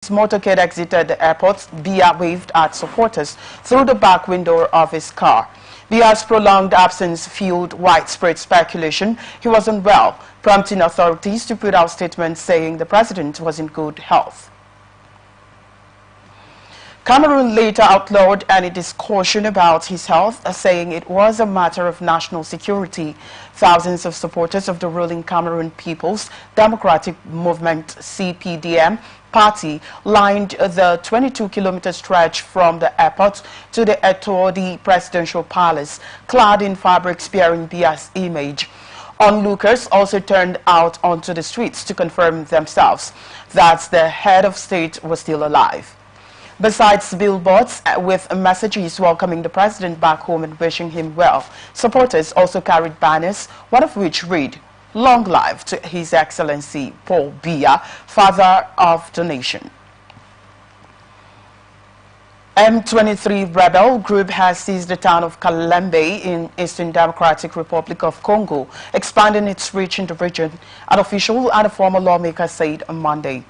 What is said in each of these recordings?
motorcade exited the airport, Biya waved at supporters through the back window of his car. Biya's prolonged absence fueled widespread speculation he was unwell, prompting authorities to put out statements saying the president was in good health. Cameroon later outlawed any discussion about his health, saying it was a matter of national security. Thousands of supporters of the ruling Cameroon People's Democratic Movement (CPDM) party lined the 22-kilometer stretch from the airport to the Etoodi presidential palace, clad in fabrics bearing Biya's image. Onlookers also turned out onto the streets to confirm themselves that the head of state was still alive. Besides billboards with messages welcoming the president back home and wishing him well, supporters also carried banners, one of which read, "Long life to His Excellency Paul Biya, Father of the Nation." M23 rebel group has seized the town of Kalembe in Eastern Democratic Republic of Congo, expanding its reach in the region, an official and a former lawmaker said on Monday.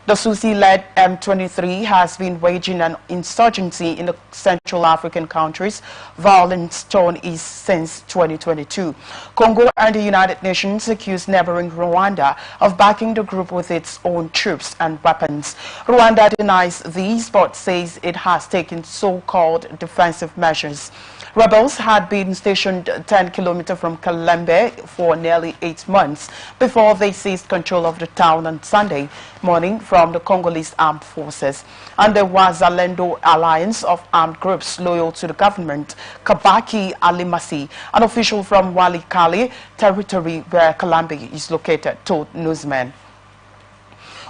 The Susi-led M23 has been waging an insurgency in the Central African countries, violence torn east since 2022. Congo and the United Nations accused neighboring Rwanda of backing the group with its own troops and weapons. Rwanda denies these but says it has taken so-called defensive measures. Rebels had been stationed 10 kilometers from Kalembe for nearly 8 months before they seized control of the town on Sunday morning from the Congolese armed forces. And the Wazalendo alliance of armed groups loyal to the government, Kabaki Alimasi, an official from Walikale territory where Kalembe is located, told newsmen.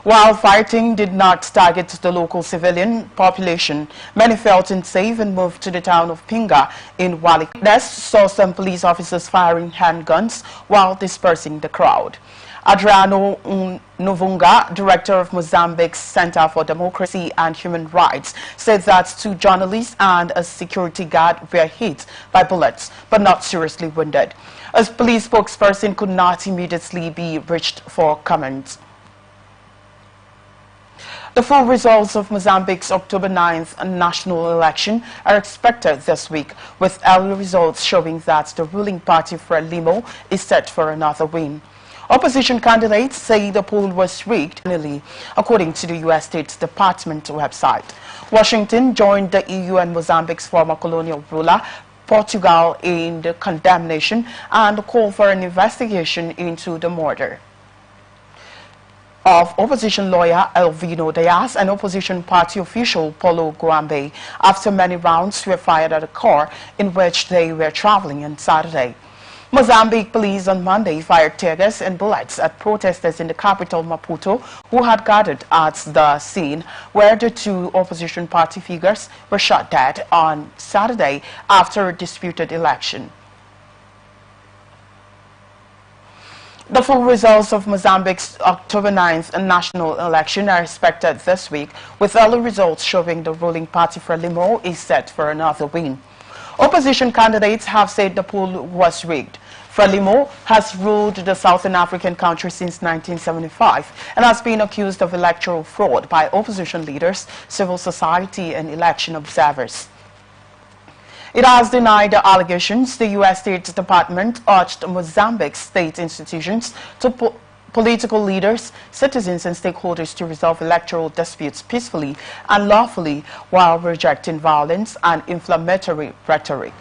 While fighting did not target the local civilian population, many felt unsafe and moved to the town of Pinga in Walikale. Next saw some police officers firing handguns while dispersing the crowd. Adriano Novunga, director of Mozambique's Center for Democracy and Human Rights, said that 2 journalists and a security guard were hit by bullets but not seriously wounded. A police spokesperson could not immediately be reached for comment. The full results of Mozambique's October 9th national election are expected this week, with early results showing that the ruling party Frelimo is set for another win. Opposition candidates say the poll was rigged, according to the U.S. State Department website. Washington joined the EU and Mozambique's former colonial ruler, Portugal, in the condemnation and call for an investigation into the murder of opposition lawyer Elvino Diaz and opposition party official Paulo Guambe after many rounds were fired at a car in which they were traveling on Saturday. Mozambique police on Monday fired tear gas and bullets at protesters in the capital Maputo who had gathered at the scene where the 2 opposition party figures were shot dead on Saturday after a disputed election. The full results of Mozambique's October 9th national election are expected this week, with early results showing the ruling party Frelimo is set for another win. Opposition candidates have said the poll was rigged. Frelimo has ruled the Southern African country since 1975 and has been accused of electoral fraud by opposition leaders, civil society and election observers. It has denied the allegations. The U.S. State Department urged Mozambique's state institutions to political leaders, citizens and stakeholders to resolve electoral disputes peacefully and lawfully while rejecting violence and inflammatory rhetoric.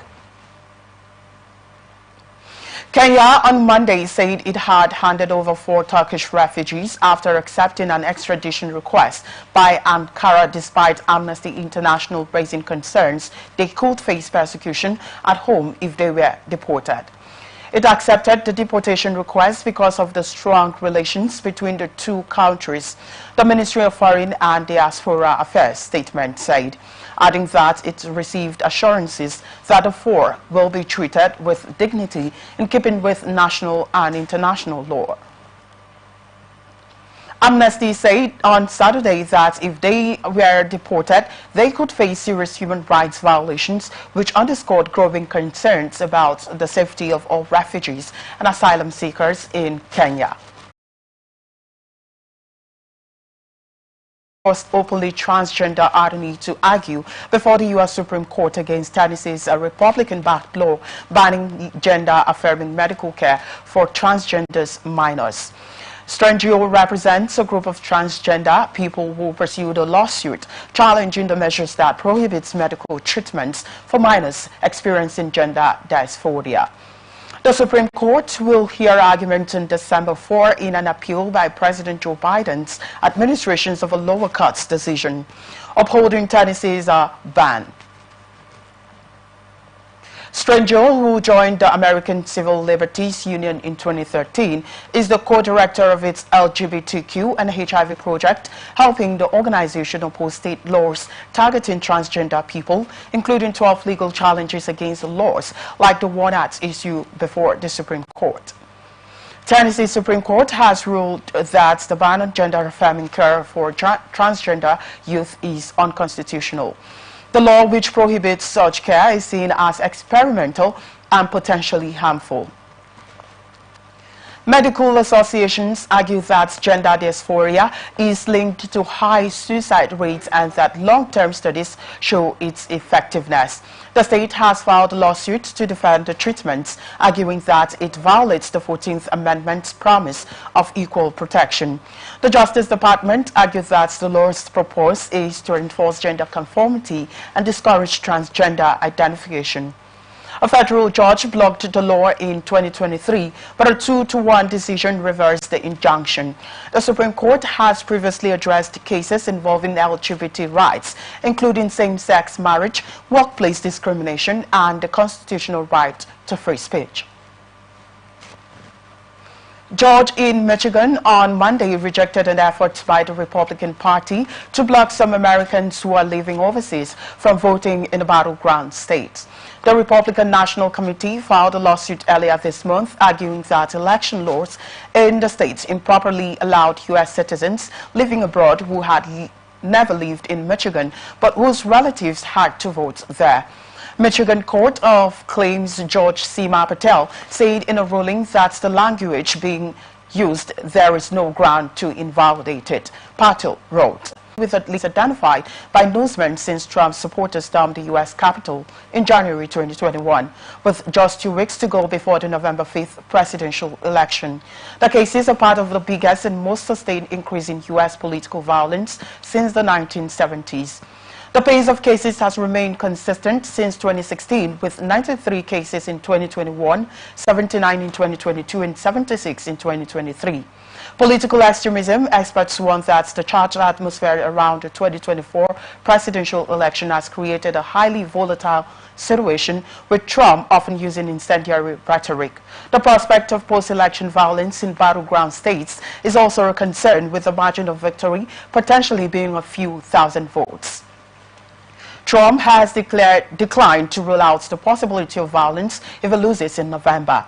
Kenya on Monday said it had handed over 4 Turkish refugees after accepting an extradition request by Ankara despite Amnesty International raising concerns they could face persecution at home if they were deported. It accepted the deportation request because of the strong relations between the 2 countries, the Ministry of Foreign and Diaspora Affairs statement said, adding that it received assurances that the 4 will be treated with dignity in keeping with national and international law. Amnesty said on Saturday that if they were deported, they could face serious human rights violations, which underscored growing concerns about the safety of all refugees and asylum seekers in Kenya. forced openly transgender attorney to argue before the U.S. Supreme Court against Tennessee's Republican-backed law banning gender-affirming medical care for transgender minors. Strangio represents a group of transgender people who pursued a lawsuit challenging the measures that prohibits medical treatments for minors experiencing gender dysphoria. The Supreme Court will hear argument on December 4 in an appeal by President Joe Biden's administration of a lower court's decision upholding Tennessee's ban. Strangio, who joined the American Civil Liberties Union in 2013, is the co-director of its LGBTQ and HIV project, helping the organization oppose state laws targeting transgender people, including 12 legal challenges against laws like the one at issue before the Supreme Court. Tennessee Supreme Court has ruled that the ban on gender-affirming care for transgender youth is unconstitutional. The law, which prohibits such care, is seen as experimental and potentially harmful. Medical associations argue that gender dysphoria is linked to high suicide rates and that long-term studies show its effectiveness. The state has filed a lawsuit to defend the treatments, arguing that it violates the 14th Amendment's promise of equal protection. The Justice Department argued that the law's purpose is to enforce gender conformity and discourage transgender identification. A federal judge blocked the law in 2023, but a 2-to-1 decision reversed the injunction. The Supreme Court has previously addressed cases involving LGBT rights, including same-sex marriage, workplace discrimination, and the constitutional right to free speech. Judge in Michigan on Monday rejected an effort by the Republican Party to block some Americans who are living overseas from voting in the battleground states. The Republican National Committee filed a lawsuit earlier this month arguing that election laws in the states improperly allowed U.S. citizens living abroad who had never lived in Michigan but whose relatives had to vote there. Michigan Court of Claims Judge Seema Patel said in a ruling that the language being used, there is no ground to invalidate it. Patel wrote, with at least identified by newsmen since Trump's supporters stormed the U.S. Capitol in January 2021, with just 2 weeks to go before the November 5th presidential election. The cases are part of the biggest and most sustained increase in U.S. political violence since the 1970s. The pace of cases has remained consistent since 2016, with 93 cases in 2021, 79 in 2022, and 76 in 2023. Political extremism experts warn that the charged atmosphere around the 2024 presidential election has created a highly volatile situation, with Trump often using incendiary rhetoric. The prospect of post-election violence in battleground states is also a concern, with the margin of victory potentially being a few thousand votes. Trump has declined to rule out the possibility of violence if he loses in November.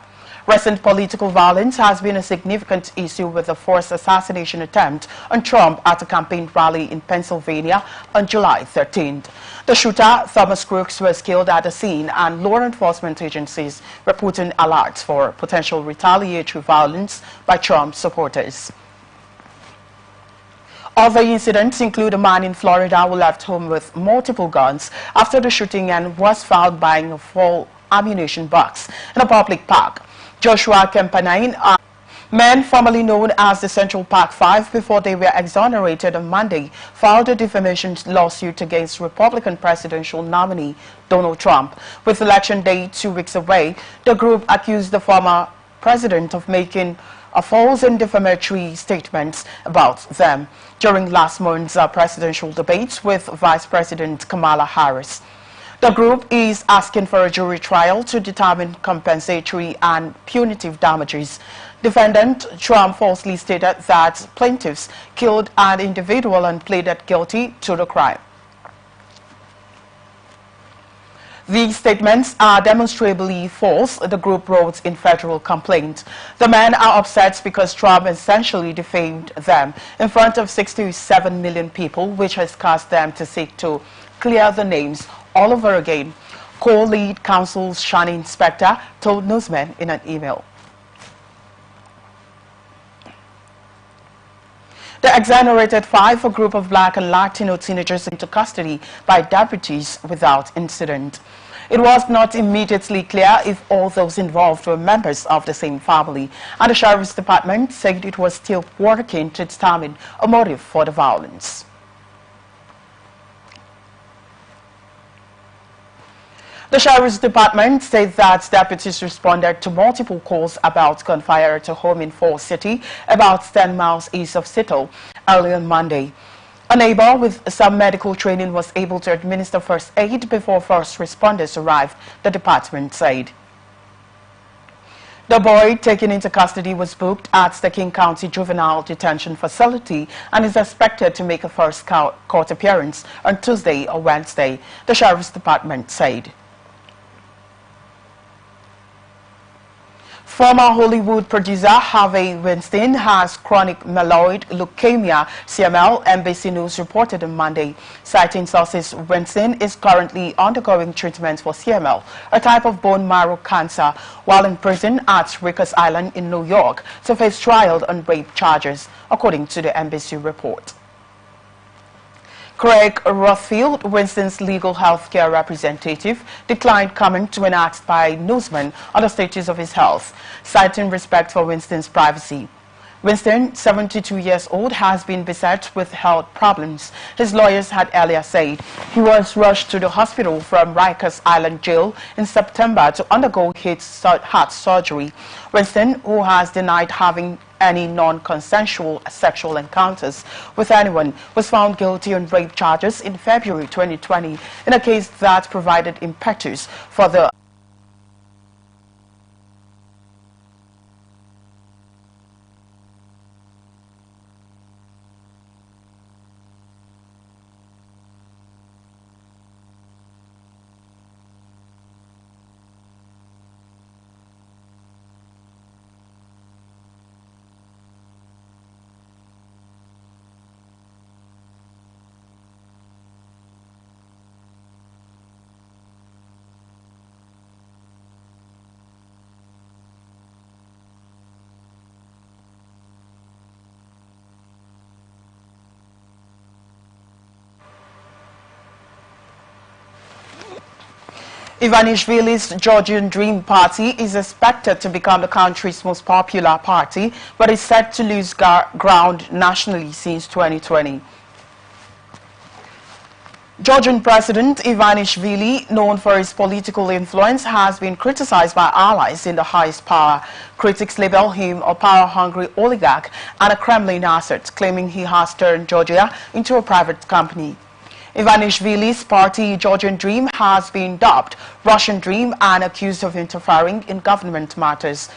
Recent political violence has been a significant issue, with a forced assassination attempt on Trump at a campaign rally in Pennsylvania on July 13th. The shooter, Thomas Crooks, was killed at the scene, and law enforcement agencies were putting alerts for potential retaliatory violence by Trump supporters. Other incidents include a man in Florida who left home with multiple guns after the shooting and was found buying a full ammunition box in a public park. Joshua Kempanine, men formerly known as the Central Park Five before they were exonerated on Monday, filed a defamation lawsuit against Republican presidential nominee Donald Trump. With election day 2 weeks away, the group accused the former president of making false and defamatory statements about them during last month's presidential debates with Vice President Kamala Harris. The group is asking for a jury trial to determine compensatory and punitive damages. Defendant Trump falsely stated that plaintiffs killed an individual and pleaded guilty to the crime. These statements are demonstrably false, the group wrote in federal complaint. The men are upset because Trump essentially defamed them in front of 67 million people, which has caused them to seek to clear the names all over again. Co-lead counsel Shani Inspector told newsmen in an email. The exonerated 5, a group of Black and Latino teenagers, into custody by deputies without incident. It was not immediately clear if all those involved were members of the same family, and the Sheriff's Department said it was still working to determine a motive for the violence. The Sheriff's Department said that deputies responded to multiple calls about gunfire at a home in Fall City, about 10 miles east of Seattle, early on Monday. A neighbor with some medical training was able to administer first aid before first responders arrived, the department said. The boy taken into custody was booked at the King County Juvenile Detention Facility and is expected to make a first court appearance on Tuesday or Wednesday, the Sheriff's Department said. Former Hollywood producer Harvey Weinstein has chronic myeloid leukemia, CML, NBC News reported on Monday. Citing sources, Weinstein is currently undergoing treatment for CML, a type of bone marrow cancer, while in prison at Rikers Island in New York to face trial on rape charges, according to the NBC report. Craig Rothfield, Weinstein's legal health care representative, declined comment when asked by newsmen on the status of his health, citing respect for Weinstein's privacy. Weinstein, 72 years old, has been beset with health problems. His lawyers had earlier said he was rushed to the hospital from Rikers Island jail in September to undergo heart surgery. Weinstein, who has denied having any non-consensual sexual encounters with anyone, was found guilty on rape charges in February 2020 in a case that provided impetus for the Ivanishvili's Georgian Dream Party is expected to become the country's most popular party, but is set to lose ground nationally since 2020. Georgian President Ivanishvili, known for his political influence, has been criticized by allies in the highest power. Critics label him a power-hungry oligarch and a Kremlin asset, claiming he has turned Georgia into a private company. Ivanishvili's party, Georgian Dream, has been dubbed Russian Dream and accused of interfering in government matters.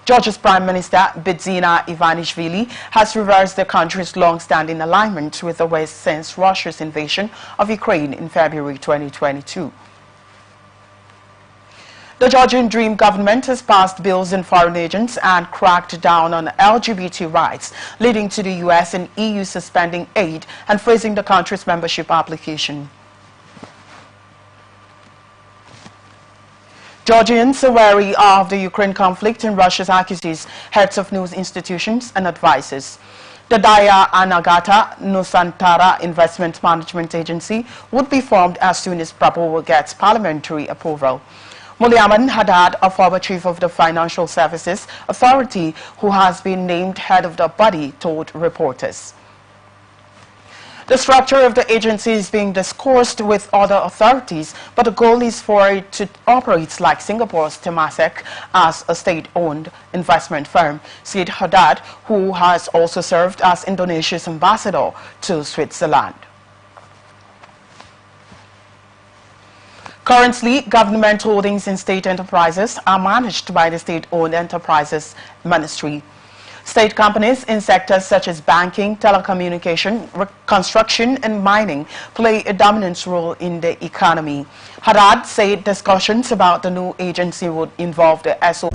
Georgia's Prime Minister Bidzina Ivanishvili has reversed the country's long-standing alignment with the West since Russia's invasion of Ukraine in February 2022. The Georgian Dream government has passed bills on foreign agents and cracked down on LGBT rights, leading to the US and EU suspending aid and freezing the country's membership application. Georgians are wary of the Ukraine conflict and Russia's accuses heads of news institutions and advisors. The Daya Anagata Nusantara Investment Management Agency would be formed as soon as proposal gets parliamentary approval. Mulyaman Haddad, a former chief of the Financial Services Authority who has been named head of the body, told reporters. The structure of the agency is being discussed with other authorities, but the goal is for it to operate like Singapore's Temasek as a state-owned investment firm, said Haddad, who has also served as Indonesia's ambassador to Switzerland. Currently, government holdings in state enterprises are managed by the State-Owned Enterprises Ministry. State companies in sectors such as banking, telecommunication, construction and mining play a dominant role in the economy. Haddad said discussions about the new agency would involve the SO.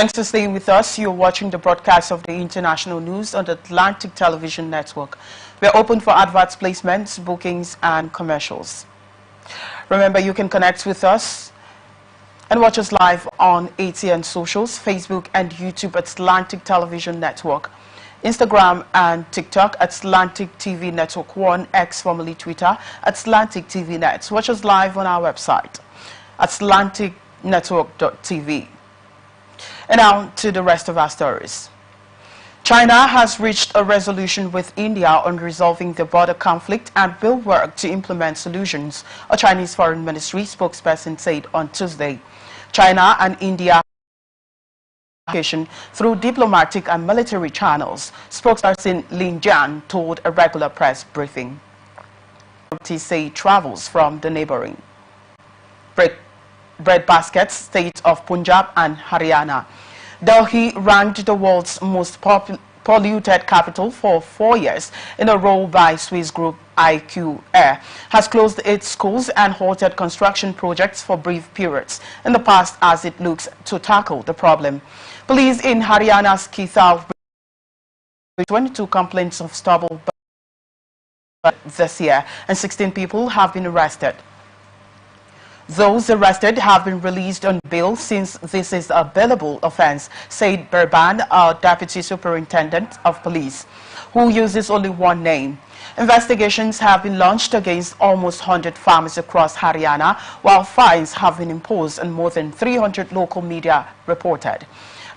Thanks for staying with us. You're watching the broadcast of the international news on the Atlantic Television Network. We're open for adverts, placements, bookings, and commercials. Remember, you can connect with us and watch us live on ATN Socials, Facebook and YouTube at Atlantic Television Network, Instagram and TikTok at Atlantic TV Network 1, X formerly Twitter at Atlantic TV Net. Watch us live on our website at atlanticnetwork.tv. And now to the rest of our stories. China has reached a resolution with India on resolving the border conflict and will work to implement solutions, a Chinese Foreign Ministry spokesperson said on Tuesday. China and India through diplomatic and military channels, spokesperson Lin Jian told a regular press briefing. Say travels from the neighboring breadbasket states of Punjab and Haryana. Delhi, ranked the world's most polluted capital for 4 years in a row by Swiss group IQ Air, has closed its schools and halted construction projects for brief periods in the past as it looks to tackle the problem. Police in Haryana's Kisar 22 complaints of stubble this year, and 16 people have been arrested. Those arrested have been released on bail since this is a bailable offense, said Burban, a deputy superintendent of police, who uses only one name. Investigations have been launched against almost 100 farmers across Haryana, while fines have been imposed and more than 300 local media reported.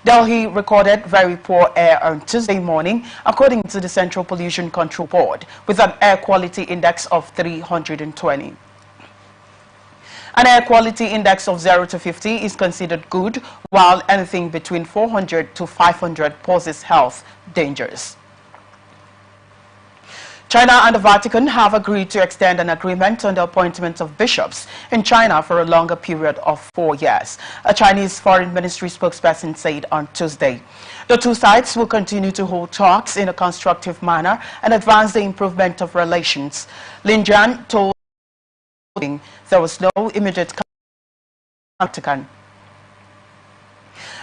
Delhi recorded very poor air on Tuesday morning, according to the Central Pollution Control Board, with an air quality index of 320. An air quality index of 0 to 50 is considered good, while anything between 400 to 500 poses health dangers. China and the Vatican have agreed to extend an agreement on the appointment of bishops in China for a longer period of 4 years, a Chinese Foreign Ministry spokesperson said on Tuesday. The two sides will continue to hold talks in a constructive manner and advance the improvement of relations. Lin Jian told there was no immediate Vatican.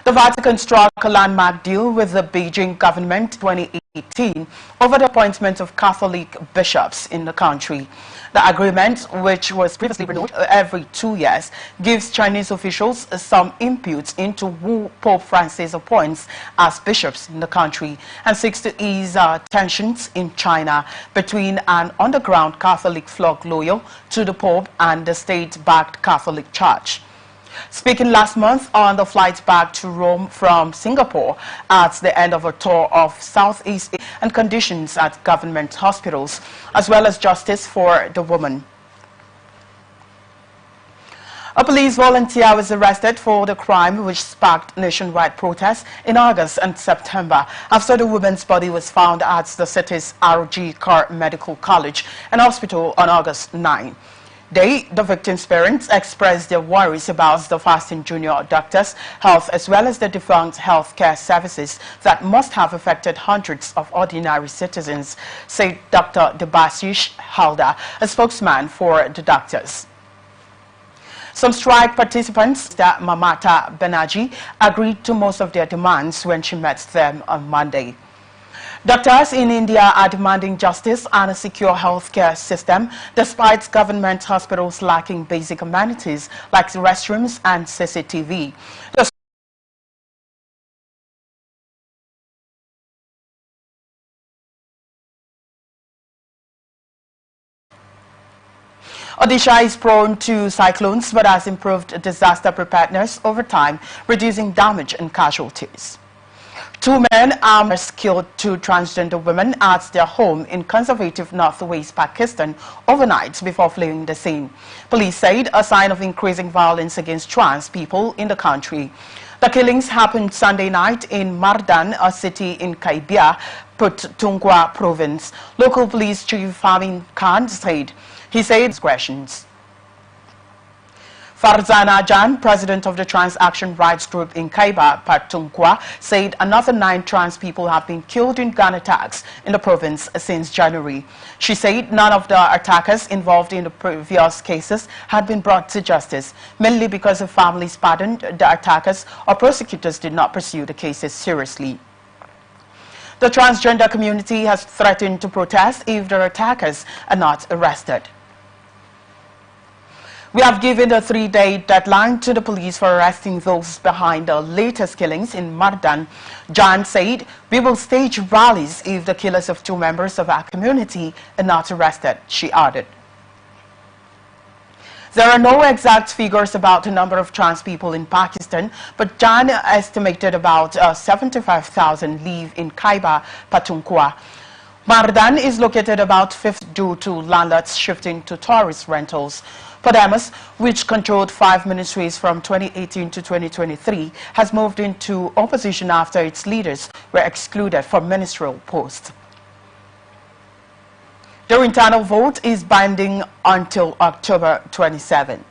The Vatican struck a landmark deal with the Beijing government in 2018 over the appointment of Catholic bishops in the country. The agreement, which was previously renewed every 2 years, gives Chinese officials some input into who Pope Francis appoints as bishops in the country and seeks to ease tensions in China between an underground Catholic flock loyal to the Pope and the state-backed Catholic Church. Speaking last month on the flight back to Rome from Singapore at the end of a tour of Southeast Asia and conditions at government hospitals, as well as justice for the woman. A police volunteer was arrested for the crime which sparked nationwide protests in August and September after the woman's body was found at the city's RG Carr Medical College and Hospital on August 9. The victim's parents expressed their worries about the fasting junior doctors' health as well as the defunct health care services that must have affected hundreds of ordinary citizens, said Dr. Debashish Halda, a spokesman for the doctors. Some strike participants, Mamata Banerjee, agreed to most of their demands when she met them on Monday. Doctors in India are demanding justice and a secure healthcare system despite government hospitals lacking basic amenities like restrooms and CCTV. Odisha is prone to cyclones but has improved disaster preparedness over time, reducing damage and casualties. 2 men armed killed 2 transgender women at their home in conservative northwest Pakistan overnight before fleeing the scene. Police said a sign of increasing violence against trans people in the country. The killings happened Sunday night in Mardan, a city in Khyber Pakhtunkhwa province. Local police chief Famin Khan said. He said questions. Farzana Jan, president of the Trans Action Rights Group in Khyber Pakhtunkhwa, said another 9 trans people have been killed in gun attacks in the province since January. She said none of the attackers involved in the previous cases had been brought to justice, mainly because the families pardoned the attackers or prosecutors did not pursue the cases seriously. The transgender community has threatened to protest if the attackers are not arrested. We have given a 3-day deadline to the police for arresting those behind the latest killings in Mardan. Jan said, "We will stage rallies if the killers of 2 members of our community are not arrested," she added. There are no exact figures about the number of trans people in Pakistan, but Jan estimated about 75,000 live in Khyber Pakhtunkhwa. Mardan is located about 5th due to landlords shifting to tourist rentals. Podemos, which controlled 5 ministries from 2018 to 2023, has moved into opposition after its leaders were excluded from ministerial posts. The internal vote is binding until October 27.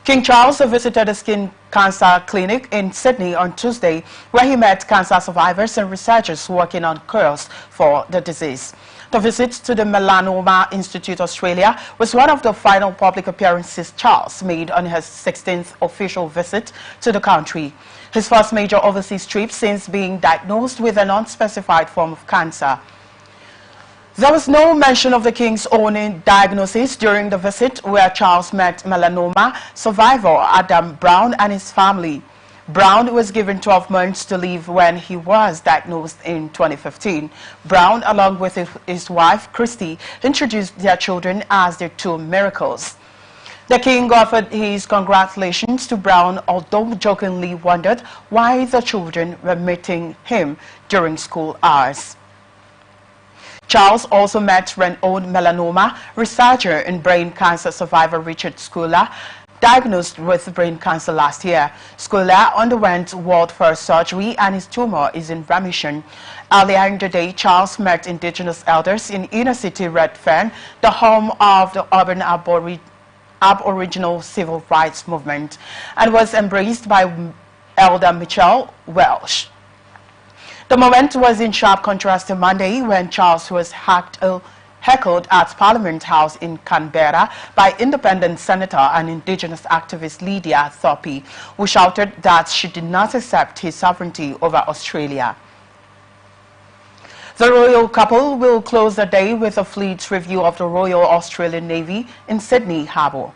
King Charles visited a skin cancer clinic in Sydney on Tuesday, where he met cancer survivors and researchers working on cures for the disease. The visit to the Melanoma Institute Australia was one of the final public appearances Charles made on his 16th official visit to the country, his first major overseas trip since being diagnosed with an unspecified form of cancer. There was no mention of the King's own diagnosis during the visit, where Charles met melanoma survivor Adam Brown and his family. Brown was given 12 months to live when he was diagnosed in 2015. Brown, along with his wife, Christy, introduced their children as their 2 miracles. The king offered his congratulations to Brown, although jokingly wondered why the children were meeting him during school hours. Charles also met renowned melanoma researcher and brain cancer survivor Richard Schuyler, diagnosed with brain cancer last year. Schuyler underwent world-first surgery and his tumor is in remission. Earlier in the day, Charles met indigenous elders in inner-city Redfern, the home of the urban Aboriginal civil rights movement, and was embraced by Elder Michelle Welsh. The moment was in sharp contrast to Monday when Charles was heckled at Parliament House in Canberra by independent senator and indigenous activist Lydia Thorpe, who shouted that she did not accept his sovereignty over Australia. The royal couple will close the day with a fleet review of the Royal Australian Navy in Sydney Harbour.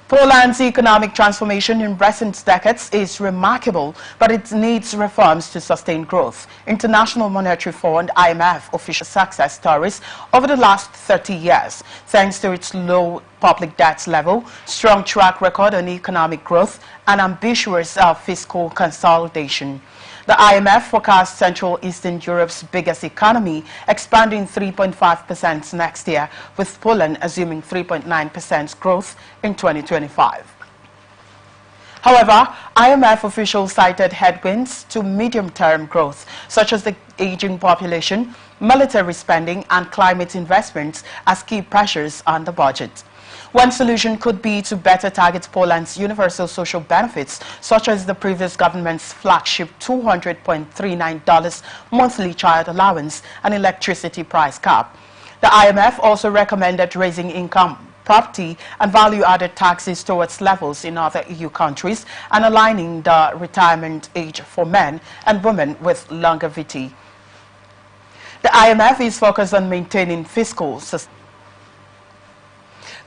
Poland's economic transformation in recent decades is remarkable, but it needs reforms to sustain growth. International Monetary Fund (IMF) official success stories over the last 30 years, thanks to its low public debt level, strong track record on economic growth, and ambitious fiscal consolidation. The IMF forecasts Central Eastern Europe's biggest economy expanding 3.5% next year, with Poland assuming 3.9% growth in 2025. However, IMF officials cited headwinds to medium-term growth, such as the aging population, military spending, and climate investments as key pressures on the budget. One solution could be to better target Poland's universal social benefits, such as the previous government's flagship $200.39 monthly child allowance and electricity price cap. The IMF also recommended raising income, property and value-added taxes towards levels in other EU countries and aligning the retirement age for men and women with longevity. The IMF is focused on maintaining fiscal sustainability.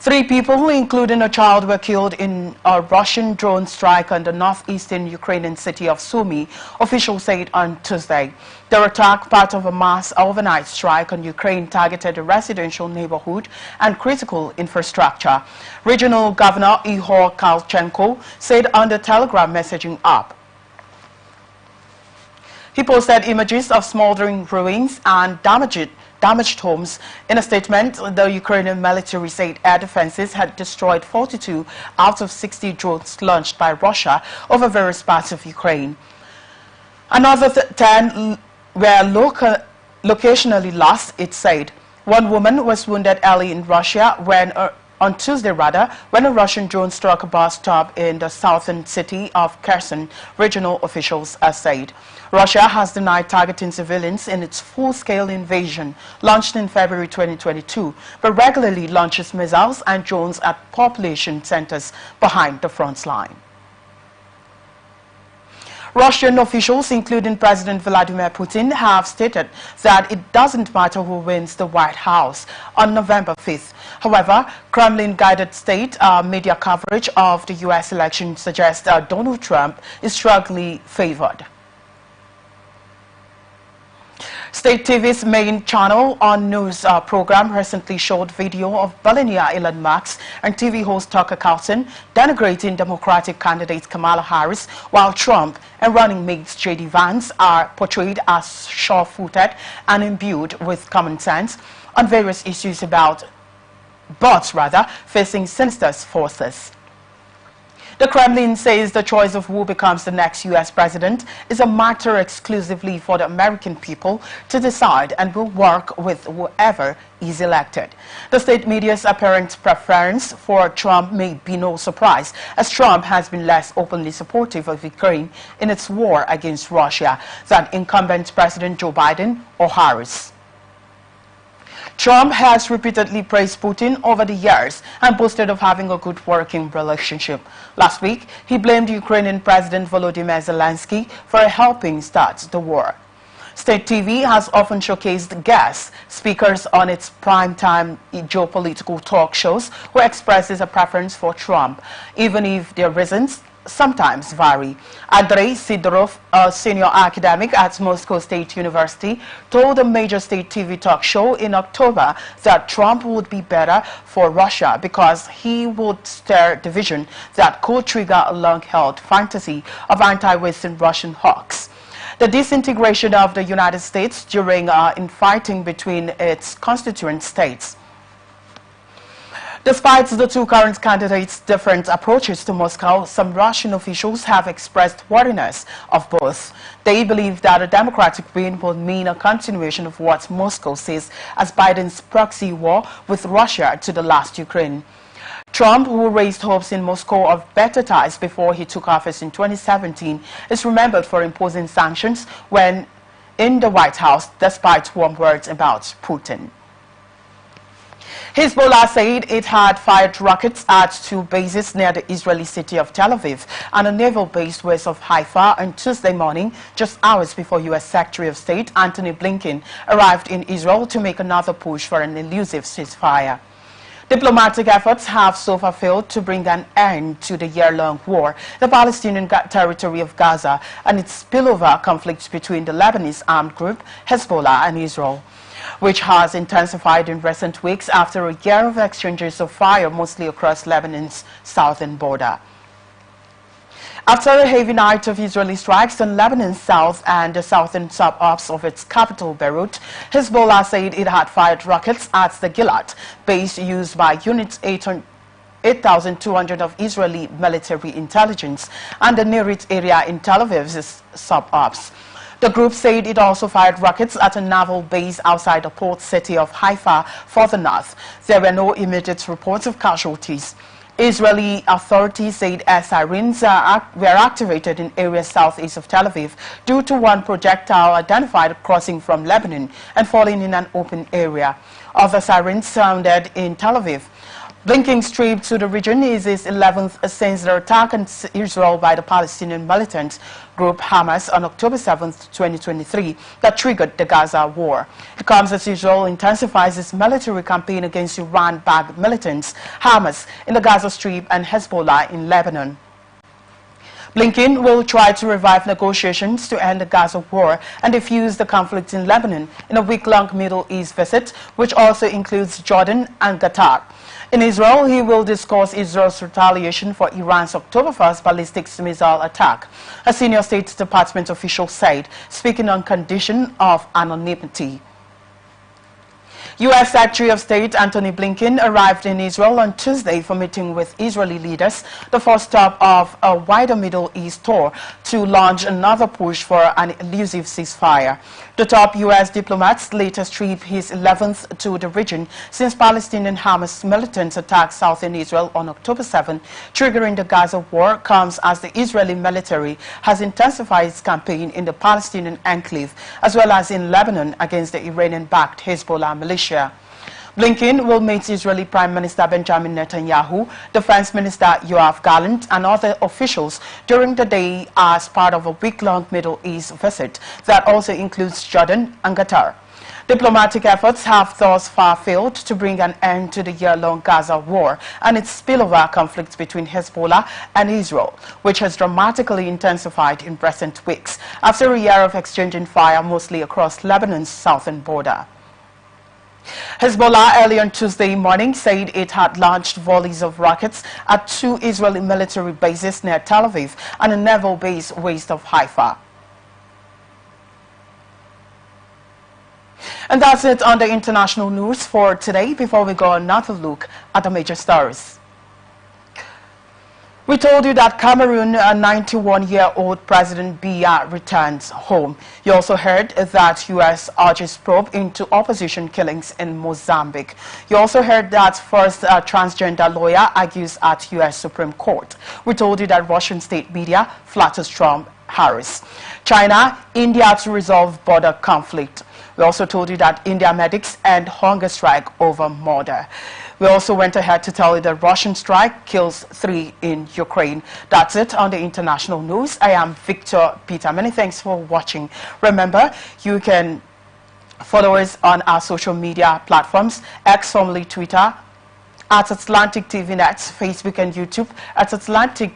3 people, including a child, were killed in a Russian drone strike on the northeastern Ukrainian city of Sumy, officials said on Tuesday. The attack, part of a mass overnight strike on Ukraine, targeted a residential neighborhood and critical infrastructure. Regional Governor Ihor Kalchenko said on the Telegram messaging app. He posted images of smoldering ruins and damaged homes. In a statement, the Ukrainian military said air defenses had destroyed 42 out of 60 drones launched by Russia over various parts of Ukraine. Another 10 were locationally lost, it said. One woman was wounded early in Russia on Tuesday, when a Russian drone struck a bus stop in the southern city of Kherson, regional officials said. Russia has denied targeting civilians in its full-scale invasion, launched in February 2022, but regularly launches missiles and drones at population centers behind the front line. Russian officials, including President Vladimir Putin, have stated that it doesn't matter who wins the White House on November 5th. However, Kremlin-guided state media coverage of the U.S. election suggests that Donald Trump is strongly favored. State TV's main channel on news program recently showed video of billionaire Elon Musk and TV host Tucker Carlson denigrating Democratic candidate Kamala Harris, while Trump and running mates J.D. Vance are portrayed as sure-footed and imbued with common sense on various issues facing sinister forces. The Kremlin says the choice of who becomes the next U.S. president is a matter exclusively for the American people to decide and will work with whoever is elected. The state media's apparent preference for Trump may be no surprise, as Trump has been less openly supportive of Ukraine in its war against Russia than incumbent President Joe Biden or Harris. Trump has repeatedly praised Putin over the years and boasted of having a good working relationship. Last week, he blamed Ukrainian President Volodymyr Zelensky for helping start the war. State TV has often showcased guest speakers on its primetime geopolitical talk shows who expresses a preference for Trump, even if their reasons sometimes vary. Andrei Sidorov, a senior academic at Moscow State University, told a major state TV talk show in October that Trump would be better for Russia because he would stir division that could trigger a long-held fantasy of anti-Western Russian hawks. The disintegration of the United States during infighting between its constituent states. Despite the two current candidates' different approaches to Moscow, some Russian officials have expressed wariness of both. They believe that a Democratic win would mean a continuation of what Moscow sees as Biden's proxy war with Russia to the last Ukraine. Trump, who raised hopes in Moscow of better ties before he took office in 2017, is remembered for imposing sanctions when in the White House, despite warm words about Putin. Hezbollah said it had fired rockets at two bases near the Israeli city of Tel Aviv and a naval base west of Haifa on Tuesday morning, just hours before U.S. Secretary of State Antony Blinken arrived in Israel to make another push for an elusive ceasefire. Diplomatic efforts have so far failed to bring an end to the year-long war in the Palestinian territory of Gaza and its spillover conflicts between the Lebanese armed group Hezbollah and Israel, which has intensified in recent weeks after a year of exchanges of fire mostly across Lebanon's southern border. After a heavy night of Israeli strikes in Lebanon's south and the southern suburbs of its capital, Beirut, Hezbollah said it had fired rockets at the Gilad base used by Unit 8,200 of Israeli military intelligence and the Nerit area in Tel Aviv's suburbs. The group said it also fired rockets at a naval base outside the port city of Haifa further north. There were no immediate reports of casualties. Israeli authorities said air sirens were activated in areas southeast of Tel Aviv due to one projectile identified crossing from Lebanon and falling in an open area. Other sirens sounded in Tel Aviv. Blinken's trip to the region is his 11th since the attack on Israel by the Palestinian militant group Hamas on October 7, 2023, that triggered the Gaza war. It comes as Israel intensifies its military campaign against Iran-backed militants, Hamas in the Gaza Strip and Hezbollah in Lebanon. Blinken will try to revive negotiations to end the Gaza war and defuse the conflict in Lebanon in a week-long Middle East visit, which also includes Jordan and Qatar. In Israel, he will discuss Israel's retaliation for Iran's October 1st ballistic missile attack, a senior State Department official said, speaking on condition of anonymity. U.S. Secretary of State Antony Blinken arrived in Israel on Tuesday for meeting with Israeli leaders, the first stop of a wider Middle East tour to launch another push for an elusive ceasefire. The top U.S. diplomat's latest trip, his 11th to the region since Palestinian Hamas militants attacked southern Israel on October 7, triggering the Gaza war, comes as the Israeli military has intensified its campaign in the Palestinian enclave as well as in Lebanon against the Iranian-backed Hezbollah militia. Blinken will meet Israeli Prime Minister Benjamin Netanyahu, Defense Minister Yoav Gallant, and other officials during the day as part of a week-long Middle East visit that also includes Jordan and Qatar. Diplomatic efforts have thus far failed to bring an end to the year-long Gaza war and its spillover conflicts between Hezbollah and Israel, which has dramatically intensified in recent weeks after a year of exchanging fire mostly across Lebanon's southern border. Hezbollah early on Tuesday morning said it had launched volleys of rockets at two Israeli military bases near Tel Aviv and a naval base west of Haifa. And that's it on the international news for today. Before we go another look at the major stories. We told you that Cameroon, a 91-year-old President Biya returns home. You also heard that U.S. urges probe into opposition killings in Mozambique. You also heard that first transgender lawyer argues at U.S. Supreme Court. We told you that Russian state media flatters Trump Harris. China, India to resolve border conflict. We also told you that India medics end hunger strike over murder. We also went ahead to tell you that Russian strike kills 3 in Ukraine. That's it on the international news. I am Victor Peter. Many thanks for watching. Remember, you can follow us on our social media platforms, X formerly Twitter, at Atlantic TV Net, Facebook and YouTube at Atlantic